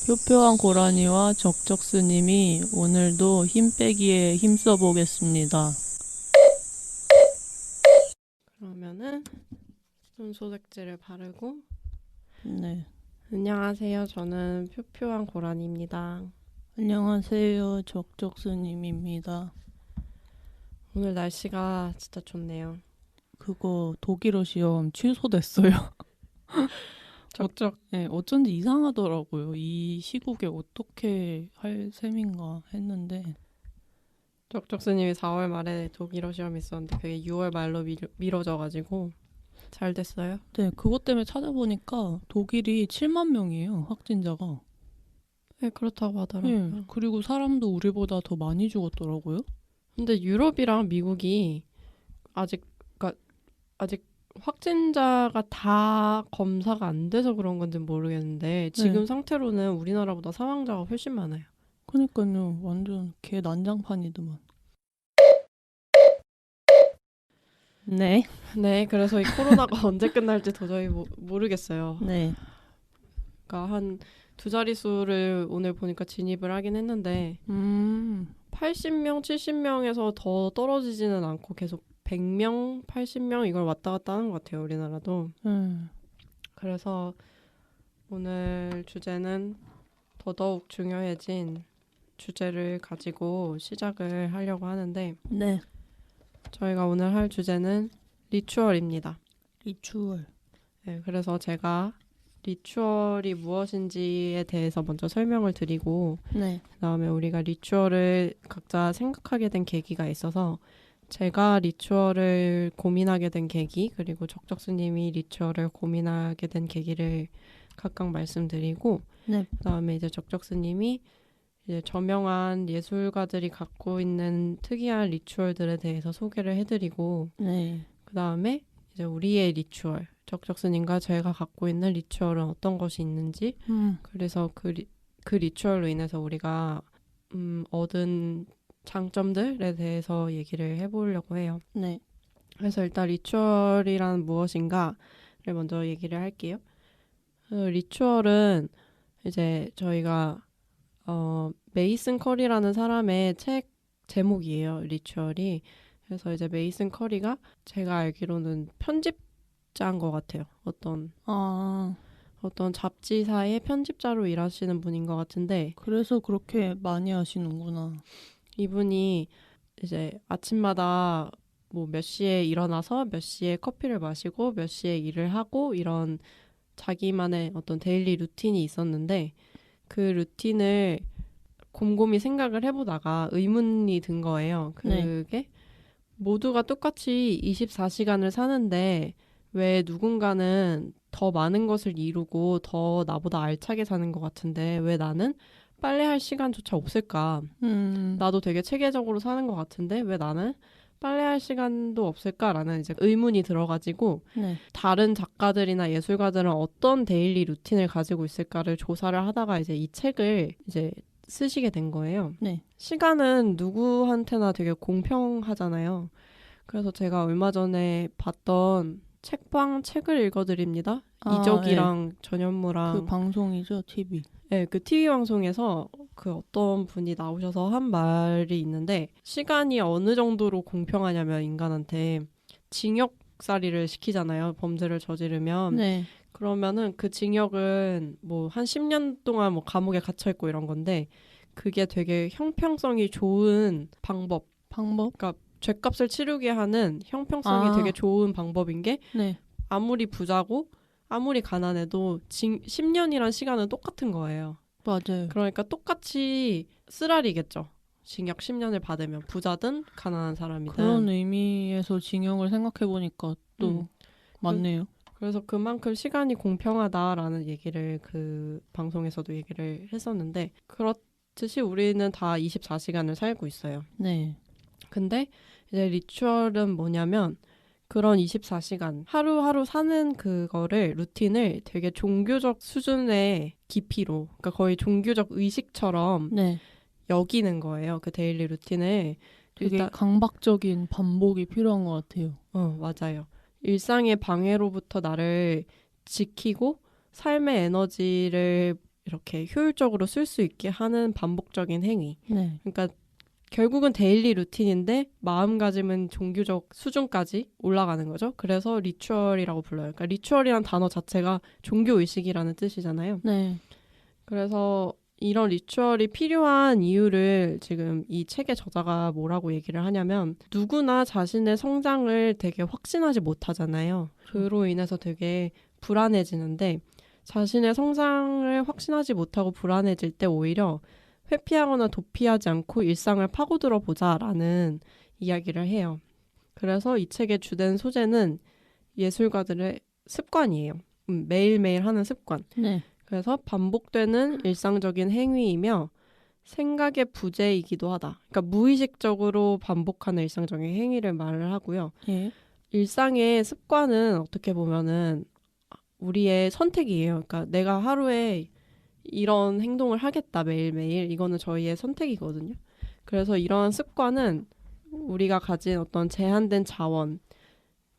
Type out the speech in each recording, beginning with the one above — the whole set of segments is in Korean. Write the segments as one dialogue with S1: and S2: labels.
S1: 표표한 고라니와 적적스님이 오늘도 힘 빼기에 힘써 보겠습니다.
S2: 그러면은 손소독제를 바르고.
S1: 네.
S2: 안녕하세요. 저는 표표한 고란입니다.
S1: 안녕하세요. 적적스님입니다.
S2: 오늘 날씨가 진짜 좋네요.
S1: 그거 독일어 시험 취소됐어요.
S2: 적적.
S1: 네, 어쩐지 이상하더라고요. 이 시국에 어떻게 할 셈인가 했는데.
S2: 적적스님이 4월 말에 독일어 시험이 있었는데 그게 6월 말로 미뤄져가지고 잘 됐어요.
S1: 네, 그것 때문에 찾아보니까 독일이 7만 명이에요. 확진자가.
S2: 네, 그렇다고 하더라고요.
S1: 네, 그리고 사람도 우리보다 더 많이 죽었더라고요.
S2: 근데 유럽이랑 미국이 아직 그러니까 아직 확진자가 다 검사가 안 돼서 그런 건지 모르겠는데 지금
S1: 네.
S2: 상태로는 우리나라보다 사망자가 훨씬 많아요.
S1: 그니까요. 완전 개 난장판이더만. 네.
S2: 네, 그래서 이 코로나가 언제 끝날지 도저히 모르겠어요.
S1: 네.
S2: 그러니까 한 두 자릿수를 오늘 보니까 진입을 하긴 했는데 80명, 70명에서 더 떨어지지는 않고 계속 100명, 80명 이걸 왔다 갔다 하는 것 같아요, 우리나라도. 그래서 오늘 주제는 더더욱 중요해진 주제를 가지고 시작을 하려고 하는데
S1: 네.
S2: 저희가 오늘 할 주제는 리추얼입니다.
S1: 리추얼.
S2: 네, 그래서 제가 리추얼이 무엇인지에 대해서 먼저 설명을 드리고
S1: 네.
S2: 그다음에 우리가 리추얼을 각자 생각하게 된 계기가 있어서 제가 리추얼을 고민하게 된 계기 그리고 적적수님이 리추얼을 고민하게 된 계기를 각각 말씀드리고
S1: 네.
S2: 그다음에 이제 적적수님이 이제 저명한 예술가들이 갖고 있는 특이한 리추얼들에 대해서 소개를 해드리고
S1: 네.
S2: 그다음에 이제 우리의 리추얼 적적스님과 저희가 갖고 있는 리추얼은 어떤 것이 있는지 그래서 그 리추얼로 인해서 우리가 얻은 장점들에 대해서 얘기를 해보려고 해요.
S1: 네.
S2: 그래서 일단 리추얼이란 무엇인가를 먼저 얘기를 할게요. 리추얼은 이제 저희가 메이슨 커리라는 사람의 책 제목이에요. 리추얼이. 그래서 이제 메이슨 커리가 제가 알기로는 편집자인 것 같아요. 어떤 잡지사의 편집자로 일하시는 분인 것 같은데
S1: 그래서 그렇게 많이 하시는구나.
S2: 이분이 이제 아침마다 뭐 몇 시에 일어나서 몇 시에 커피를 마시고 몇 시에 일을 하고 이런 자기만의 어떤 데일리 루틴이 있었는데 그 루틴을 곰곰이 생각을 해보다가 의문이 든 거예요. 그게
S1: 네.
S2: 모두가 똑같이 24시간을 사는데 왜 누군가는 더 많은 것을 이루고 더 나보다 알차게 사는 것 같은데 왜 나는 빨래할 시간조차 없을까? 나도 되게 체계적으로 사는 것 같은데 왜 나는 빨래할 시간도 없을까라는 이제 의문이 들어가지고
S1: 네.
S2: 다른 작가들이나 예술가들은 어떤 데일리 루틴을 가지고 있을까를 조사를 하다가 이제 이 책을 이제 쓰시게 된 거예요.
S1: 네.
S2: 시간은 누구한테나 되게 공평하잖아요. 그래서 제가 얼마 전에 봤던 책방 책을 읽어드립니다. 이적이랑 전현무랑
S1: 그 방송이죠, TV.
S2: 네, 그 TV 방송에서 그 어떤 분이 나오셔서 한 말이 있는데 시간이 어느 정도로 공평하냐면 인간한테 징역살이를 시키잖아요. 범죄를 저지르면.
S1: 네.
S2: 그러면은 그 징역은 뭐 한 10년 동안 뭐 감옥에 갇혀 있고 이런 건데 그게 되게 형평성이 좋은 방법. 그러니까 죗값을 치르게 하는 형평성이 되게 좋은 방법인 게
S1: 네.
S2: 아무리 부자고 아무리 가난해도 10년이란 시간은 똑같은 거예요.
S1: 맞아요.
S2: 그러니까 똑같이 쓰라리겠죠. 징역 10년을 받으면 부자든 가난한 사람이든.
S1: 그런 의미에서 징역을 생각해보니까 또 맞네요.
S2: 그래서 그만큼 시간이 공평하다라는 얘기를 그 방송에서도 얘기를 했었는데 그렇듯이 우리는 다 24시간을 살고 있어요.
S1: 네.
S2: 근데 이제 리추얼은 뭐냐면 그런 24시간 하루하루 사는 그거를 루틴을 되게 종교적 수준의 깊이로 그러니까 거의 종교적 의식처럼
S1: 네.
S2: 여기는 거예요. 그 데일리 루틴을.
S1: 되게 강박적인 반복이 필요한 것 같아요.
S2: 맞아요. 일상의 방해로부터 나를 지키고 삶의 에너지를 이렇게 효율적으로 쓸 수 있게 하는 반복적인 행위.
S1: 네.
S2: 그러니까 결국은 데일리 루틴인데 마음가짐은 종교적 수준까지 올라가는 거죠. 그래서 리추얼이라고 불러요. 그러니까 리추얼이란 단어 자체가 종교의식이라는 뜻이잖아요.
S1: 네.
S2: 그래서 이런 리추얼이 필요한 이유를 지금 이 책의 저자가 뭐라고 얘기를 하냐면 누구나 자신의 성장을 되게 확신하지 못하잖아요. 그로 인해서 되게 불안해지는데 자신의 성장을 확신하지 못하고 불안해질 때 오히려 회피하거나 도피하지 않고 일상을 파고들어 보자라는 이야기를 해요. 그래서 이 책의 주된 소재는 예술가들의 습관이에요. 매일매일 하는 습관.
S1: 네.
S2: 그래서 반복되는 일상적인 행위이며 생각의 부재이기도 하다. 그러니까 무의식적으로 반복하는 일상적인 행위를 말을 하고요.
S1: 예.
S2: 일상의 습관은 어떻게 보면은 우리의 선택이에요. 그러니까 내가 하루에 이런 행동을 하겠다 매일매일 이거는 저희의 선택이거든요. 그래서 이러한 습관은 우리가 가진 어떤 제한된 자원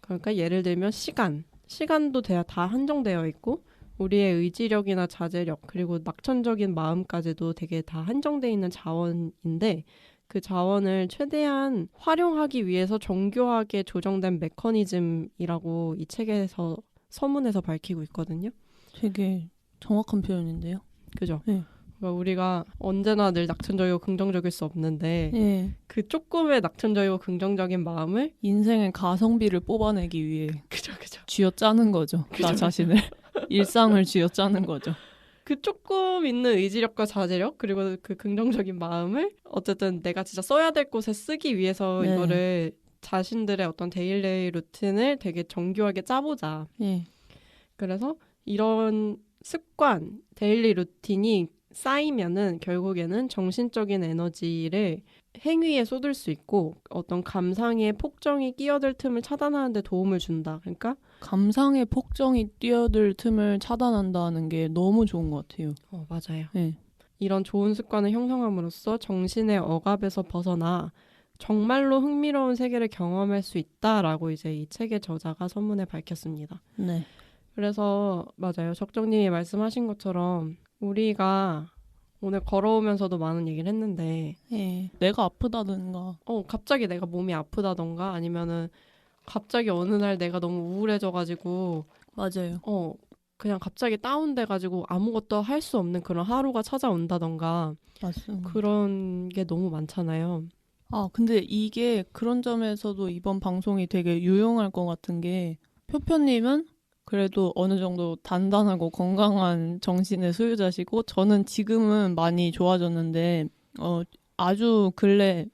S2: 그러니까 예를 들면 시간도 다 한정되어 있고 우리의 의지력이나 자제력 그리고 낙천적인 마음까지도 되게 다 한정되어 있는 자원인데 그 자원을 최대한 활용하기 위해서 정교하게 조정된 메커니즘이라고 이 책에서 서문에서 밝히고 있거든요.
S1: 되게 정확한 표현인데요.
S2: 그죠?
S1: 네.
S2: 그러니까 우리가 언제나 늘 낙천적이고 긍정적일 수 없는데
S1: 예.
S2: 그 조금의 낙천적이고 긍정적인 마음을
S1: 인생의 가성비를 뽑아내기 위해
S2: 그죠.
S1: 쥐어짜는 거죠. 나 자신을. 일상을 쥐어짜는 거죠.
S2: 그 조금 있는 의지력과 자제력 그리고 그 긍정적인 마음을 어쨌든 내가 진짜 써야 될 곳에 쓰기 위해서
S1: 네.
S2: 이거를 자신들의 어떤 데일리 루틴을 되게 정교하게 짜보자.
S1: 예.
S2: 그래서 이런 습관, 데일리 루틴이 쌓이면은 결국에는 정신적인 에너지를 행위에 쏟을 수 있고 어떤 감상의 폭정이 끼어들 틈을 차단하는 데 도움을 준다. 그러니까
S1: 감상의 폭정이 뛰어들 틈을 차단한다는 게 너무 좋은 것 같아요.
S2: 맞아요.
S1: 네.
S2: 이런 좋은 습관을 형성함으로써 정신의 억압에서 벗어나 정말로 흥미로운 세계를 경험할 수 있다라고 이제 이 책의 저자가 서문에 밝혔습니다.
S1: 네.
S2: 그래서 맞아요. 적정님이 말씀하신 것처럼 우리가 오늘 걸어오면서도 많은 얘기를 했는데
S1: 예. 내가 아프다든가
S2: 갑자기 내가 몸이 아프다던가 아니면은 갑자기 어느 날 내가 너무 우울해져가지고
S1: 맞아요.
S2: 그냥 갑자기 다운돼가지고 아무것도 할 수 없는 그런 하루가 찾아온다던가
S1: 맞습니다.
S2: 그런 게 너무 많잖아요.
S1: 근데 이게 그런 점에서도 이번 방송이 되게 유용할 것 같은 게 표표님은 그래도 어느 정도 단단하고 건강한 정신의 소유자시고 저는 지금은 많이 좋아졌는데 아주 근래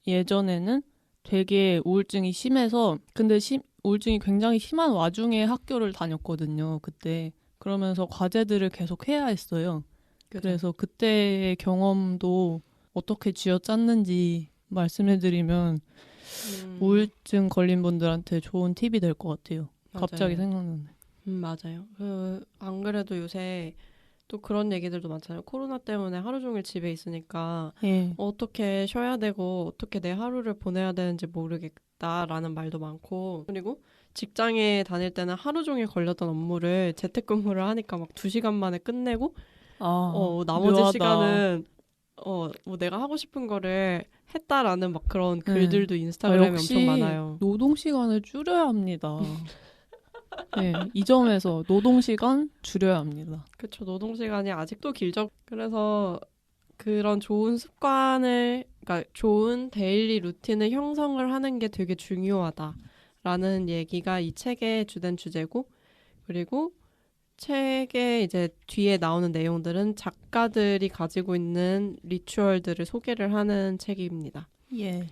S1: 예전에는 되게 우울증이 심해서 근데 우울증이 굉장히 심한 와중에 학교를 다녔거든요. 그때 그러면서 과제들을 계속 해야 했어요.
S2: 그죠?
S1: 그래서 그때의 경험도 어떻게 쥐어짰는지 말씀해드리면 우울증 걸린 분들한테 좋은 팁이 될 것 같아요.
S2: 맞아요.
S1: 갑자기 생각나네.
S2: 맞아요. 안 그래도 요새 또 그런 얘기들도 많잖아요. 코로나 때문에 하루 종일 집에 있으니까
S1: 예.
S2: 어떻게 쉬어야 되고 어떻게 내 하루를 보내야 되는지 모르겠다라는 말도 많고 그리고 직장에 다닐 때는 하루 종일 걸렸던 업무를 재택근무를 하니까 막 2시간 만에 끝내고 나머지
S1: 묘하다.
S2: 시간은 뭐 내가 하고 싶은 거를 했다라는 막 그런 글들도 인스타그램에
S1: 역시
S2: 엄청 많아요.
S1: 노동 시간을 줄여야 합니다. 네, 이 점에서 노동 시간 줄여야 합니다.
S2: 그렇죠. 노동 시간이 아직도 길죠. 그래서 그런 좋은 습관을 그러니까 좋은 데일리 루틴을 형성을 하는 게 되게 중요하다라는 얘기가 이 책의 주된 주제고 그리고 책의 이제 뒤에 나오는 내용들은 작가들이 가지고 있는 리추얼들을 소개를 하는 책입니다.
S1: 예.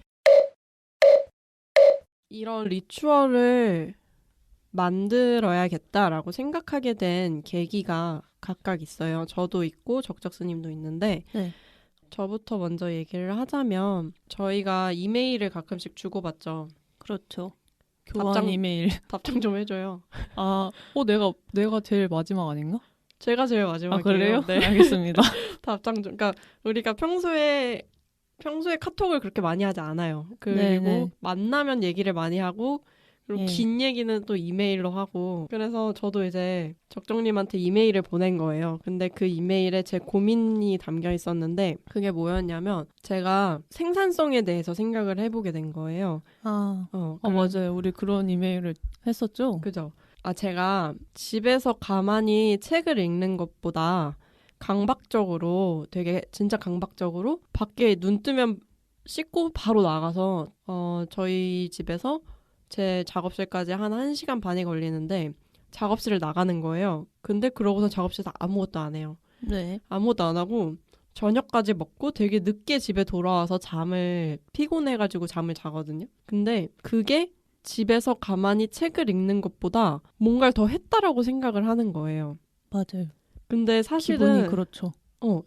S2: 이런 리추얼을 만들어야겠다라고 생각하게 된 계기가 각각 있어요. 저도 있고 적적스님도 있는데
S1: 네.
S2: 저부터 먼저 얘기를 하자면 저희가 이메일을 가끔씩 주고받죠.
S1: 그렇죠. 교환 이메일.
S2: 답장 좀 해줘요.
S1: 내가 제일 마지막 아닌가?
S2: 제가 제일 마지막이에요.
S1: 그래요?
S2: 네.
S1: 알겠습니다.
S2: 답장 좀. 그러니까 우리가 평소에 카톡을 그렇게 많이 하지 않아요. 그리고
S1: 네네.
S2: 만나면 얘기를 많이 하고 그리고
S1: 예.
S2: 긴 얘기는 또 이메일로 하고 그래서 저도 이제 적정님한테 이메일을 보낸 거예요. 근데 그 이메일에 제 고민이 담겨 있었는데 그게 뭐였냐면 제가 생산성에 대해서 생각을 해보게 된 거예요.
S1: 맞아요. 우리 그런 이메일을 했었죠?
S2: 그죠? 제가 집에서 가만히 책을 읽는 것보다 강박적으로 되게 진짜 강박적으로 밖에 눈 뜨면 씻고 바로 나가서 저희 집에서 제 작업실까지 한 1시간 반이 걸리는데 작업실을 나가는 거예요. 근데 그러고서 작업실에서 아무것도 안 해요.
S1: 네.
S2: 아무것도 안 하고 저녁까지 먹고 되게 늦게 집에 돌아와서 피곤해가지고 잠을 자거든요. 근데 그게 집에서 가만히 책을 읽는 것보다 뭔가를 더 했다라고 생각을 하는 거예요.
S1: 맞아요.
S2: 근데
S1: 기분이
S2: 사실은
S1: 그렇죠.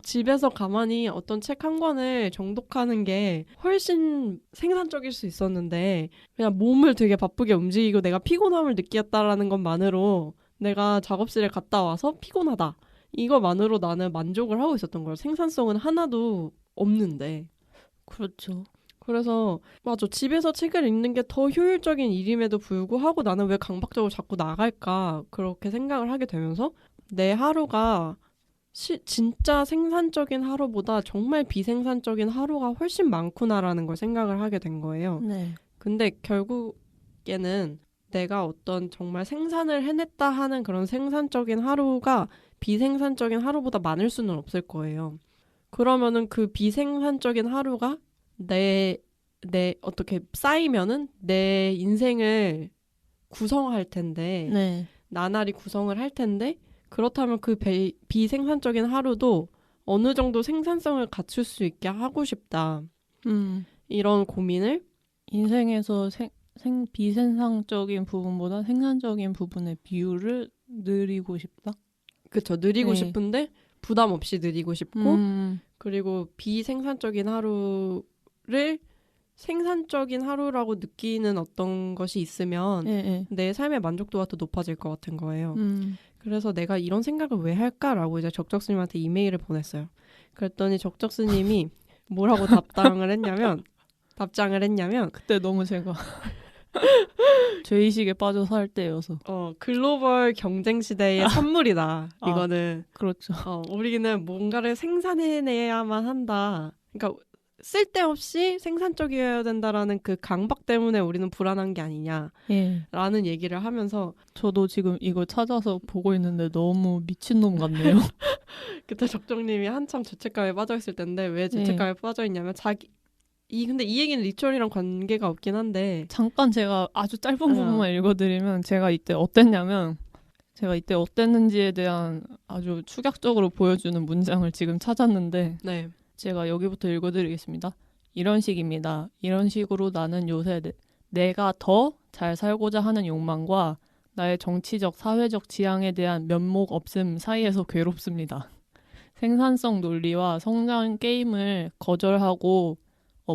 S2: 집에서 가만히 어떤 책 한 권을 정독하는 게 훨씬 생산적일 수 있었는데 그냥 몸을 되게 바쁘게 움직이고 내가 피곤함을 느꼈다라는 것만으로 내가 작업실에 갔다 와서 피곤하다. 이거만으로 나는 만족을 하고 있었던 거예요. 생산성은 하나도 없는데.
S1: 그렇죠.
S2: 그래서 맞아. 집에서 책을 읽는 게 더 효율적인 일임에도 불구하고 나는 왜 강박적으로 자꾸 나갈까 그렇게 생각을 하게 되면서 내 하루가 진짜 생산적인 하루보다 정말 비생산적인 하루가 훨씬 많구나라는 걸 생각을 하게 된 거예요.
S1: 네.
S2: 근데 결국에는 내가 어떤 정말 생산을 해냈다 하는 그런 생산적인 하루가 비생산적인 하루보다 많을 수는 없을 거예요. 그러면은 그 비생산적인 하루가 내 어떻게 쌓이면은 내 인생을 구성할 텐데,
S1: 네.
S2: 나날이 구성을 할 텐데, 그렇다면 그 비생산적인 하루도 어느 정도 생산성을 갖출 수 있게 하고 싶다. 이런 고민을
S1: 인생에서 비생산적인 부분보다 생산적인 부분의 비율을 늘리고 싶다?
S2: 그쵸. 느리고
S1: 네.
S2: 싶은데 부담 없이 느리고 싶고 그리고 비생산적인 하루를 생산적인 하루라고 느끼는 어떤 것이 있으면 내 삶의 만족도가 더 높아질 것 같은 거예요. 그래서 내가 이런 생각을 왜 할까라고 이제 적적스님한테 이메일을 보냈어요. 그랬더니 적적스님이 뭐라고 답장을 했냐면
S1: 그때 너무 제가 죄의식에 빠져 살 때여서.
S2: 글로벌 경쟁 시대의 선물이다. 이거는.
S1: 그렇죠.
S2: 우리는 뭔가를 생산해내야만 한다. 그러니까 쓸데없이 생산적이어야 된다라는 그 강박 때문에 우리는 불안한 게 아니냐라는 얘기를 하면서
S1: 저도 지금 이걸 찾아서 보고 있는데 너무 미친놈 같네요.
S2: 그때 적정님이 한참 죄책감에 빠져있을 텐데 왜 죄책감에 빠져있냐면 근데 이 얘기는 리추얼이랑 관계가 없긴 한데
S1: 잠깐 제가 아주 짧은 부분만 읽어드리면 제가 이때 어땠는지에 대한 아주 축약적으로 보여주는 문장을 지금 찾았는데
S2: 네.
S1: 제가 여기부터 읽어드리겠습니다. 이런 식입니다. 이런 식으로 나는 요새 내가 더 잘 살고자 하는 욕망과 나의 정치적, 사회적 지향에 대한 면목 없음 사이에서 괴롭습니다. 생산성 논리와 성장 게임을 거절하고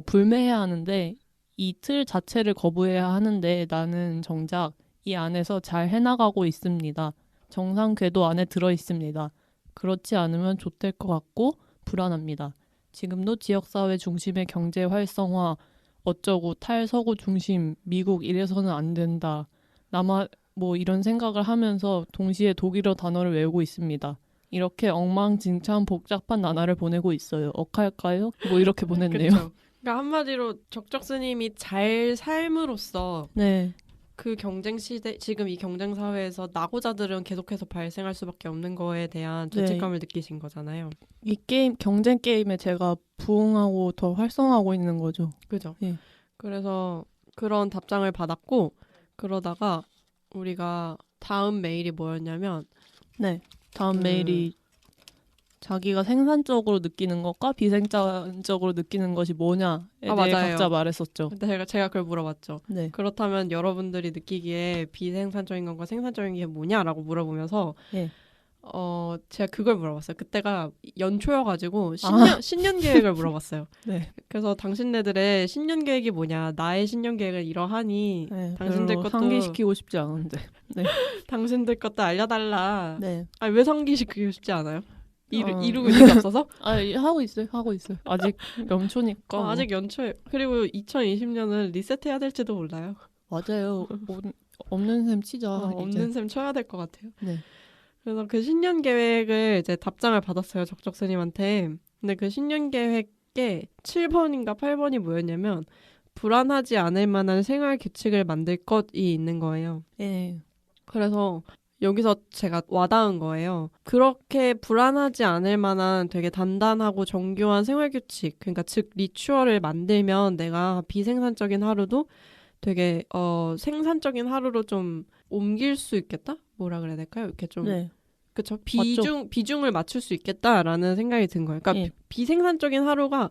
S1: 불매해야 하는데 이 틀 자체를 거부해야 하는데 나는 정작 이 안에서 잘 해나가고 있습니다. 정상 궤도 안에 들어 있습니다. 그렇지 않으면 좆될 것 같고 불안합니다. 지금도 지역사회 중심의 경제 활성화, 어쩌고 탈서구 중심, 미국 이래서는 안 된다. 이런 생각을 하면서 동시에 독일어 단어를 외우고 있습니다. 이렇게 엉망진창 복잡한 나날을 보내고 있어요. 억할까요? 이렇게 보냈네요.
S2: 그쵸. 그러니까 한마디로 적적스님이 잘 삶으로써
S1: 네.
S2: 그 경쟁 시대, 지금 이 경쟁 사회에서 낙오자들은 계속해서 발생할 수밖에 없는 거에 대한 죄책감을 느끼신 거잖아요.
S1: 이 경쟁 게임에 제가 부응하고 더 활성화하고 있는 거죠.
S2: 그죠.
S1: 예.
S2: 그래서 그런 답장을 받았고 그러다가 우리가 다음 메일이 뭐였냐면
S1: 다음 메일이 자기가 생산적으로 느끼는 것과 비생산적으로 느끼는 것이 뭐냐에 대해
S2: 맞아요.
S1: 각자 말했었죠.
S2: 근데 제가 그걸 물어봤죠.
S1: 네.
S2: 그렇다면 여러분들이 느끼기에 비생산적인 것과 생산적인 게 뭐냐라고 물어보면서 제가 그걸 물어봤어요. 그때가 연초여가지고 신년 계획을 물어봤어요.
S1: 네.
S2: 그래서 당신네들의 신년 계획이 뭐냐, 나의 신년 계획은 이러하니 당신들 것도
S1: 상기시키고 싶지 않은데. 네.
S2: 당신들 것도 알려달라.
S1: 네.
S2: 아니 왜 상기시키고 싶지 않아요? 이루고 있는 게 없어서?
S1: 하고 있어요. 아직 연초니까.
S2: 아직 연초에. 그리고 2020년은 리셋해야 될지도 몰라요.
S1: 맞아요. 없는 셈 치자.
S2: 없는 셈 쳐야 될 것 같아요.
S1: 네.
S2: 그래서 그 신년 계획을 이제 답장을 받았어요. 적적 스님한테. 근데 그 신년 계획에 7번인가 8번이 뭐였냐면 불안하지 않을 만한 생활 규칙을 만들 것이 있는 거예요.
S1: 예.
S2: 그래서 여기서 제가 와닿은 거예요. 그렇게 불안하지 않을 만한 되게 단단하고 정교한 생활 규칙, 그러니까 즉 리추얼을 만들면 내가 비생산적인 하루도 되게 생산적인 하루로 좀 옮길 수 있겠다? 뭐라 그래야 될까요? 이렇게 좀
S1: 네.
S2: 그쵸.
S1: 맞죠.
S2: 비중을 맞출 수 있겠다라는 생각이 든 거예요. 그러니까
S1: 예.
S2: 비생산적인 하루가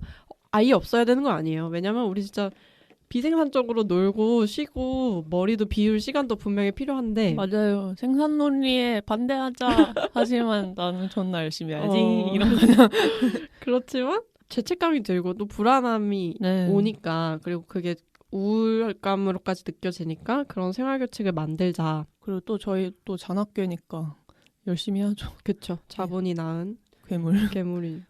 S2: 아예 없어야 되는 건 아니에요. 왜냐면 우리 진짜 비생산적으로 놀고 쉬고 머리도 비울 시간도 분명히 필요한데
S1: 맞아요. 생산 논리에 반대하자. 하지만 나는 존나 열심히 해야지.
S2: 어.
S1: 이런 거냐.
S2: 그렇지만 죄책감이 들고 또 불안함이
S1: 네.
S2: 오니까 그리고 그게 우울감으로까지 느껴지니까 그런 생활 규칙을 만들자.
S1: 그리고 또 저희 또 잔학교니까 열심히 하죠.
S2: 그쵸. 자본이 낳은
S1: 괴물.
S2: 괴물이.